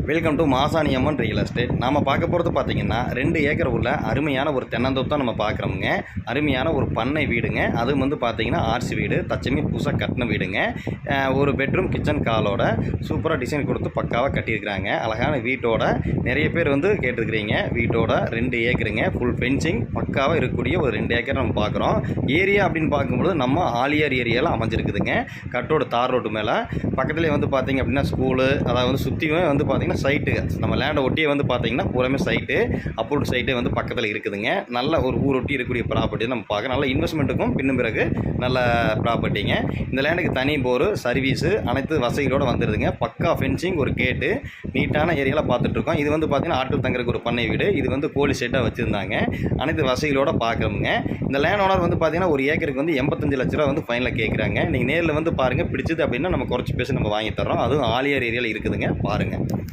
Welcome to Masani Amman real estate. நாம் பார்க்க போகிறது பார்த்திங்கன்னா 2 ஏக்கர் உள்ள அருமையான ஒரு தென்னந்தோப்பு தான் நம்ம பார்க்குறோமுங்க. அருமையான ஒரு பண்ணை வீடுங்க. அதுவும் வந்து பார்த்திங்கன்னா ஆர்சி வீடு, தச்சமே புதுசாக கட்டின வீடுங்க. ஒரு பெட்ரூம் கிச்சன் காலோட சூப்பராக டிசைன் கொடுத்து பக்காவாக கட்டியிருக்கிறாங்க. அழகான வீட்டோட நிறைய பேர் வந்து கேட்டிருக்கிறீங்க. வீட்டோட 2 ஏக்கருங்க, ஃபுல் ஃபென்சிங் பக்காவாக இருக்கக்கூடிய ஒரு 2 ஏக்கர் நம்ம பார்க்குறோம். ஏரியா அப்படின்னு பார்க்கும்போது நம்ம ஆலியார் ஏரியாவில் அமைஞ்சிருக்குதுங்க. கட்டோட தார் ரோட்டு மேலே பக்கத்துலேயே வந்து பார்த்திங்க அப்படின்னா ஸ்கூலு, அதாவது வந்து சுற்றியுமே வந்து பார்த்திங்கன்னா சைட்டு, நம்ம லேண்டை ஒட்டியே வந்து பார்த்திங்கன்னா பூராமே சைட்டு, அப்ரூவ்ட் சைட்டே வந்து பக்கத்தில் இருக்குதுங்க. நல்ல ஒரு ஊர் ஒட்டி இருக்கக்கூடிய ப்ராப்பர்ட்டி நம்ம பார்க்குறோம். நல்ல இன்வெஸ்ட்மெண்ட்டுக்கும் பின்னும் பிறகு நல்ல ப்ராப்பர்ட்டிங்க. இந்த லேண்டுக்கு தனி போரு, சர்வீஸு, அனைத்து வசதிகளோடு வந்துடுதுங்க. பக்கா ஃபென்சிங், ஒரு கேட்டு, நீட்டான ஏரியாவில் பார்த்துட்ருக்கோம். இது வந்து பார்த்திங்கன்னா ஆட்கள் தங்குறதுக்கு ஒரு பண்ணை வீடு. இது வந்து கோழி செட்டாக வச்சுருந்தாங்க. அனைத்து வசதிகளோடு பார்க்குறோமுங்க. இந்த லேண்ட் ஓனர் வந்து பார்த்திங்கன்னா ஒரு ஏக்கருக்கு வந்து 85 லட்ச ரூபா வந்து ஃபைனலாக கேட்குறாங்க. நீங்கள் நேரில் வந்து பாருங்கள், பிடிச்சது அப்படின்னா நம்ம குறைச்சி பேசி நம்ம வாங்கி தர்றோம். அதுவும் ஆலியார் ஏரியாவில் இருக்குதுங்க, பாருங்கள்.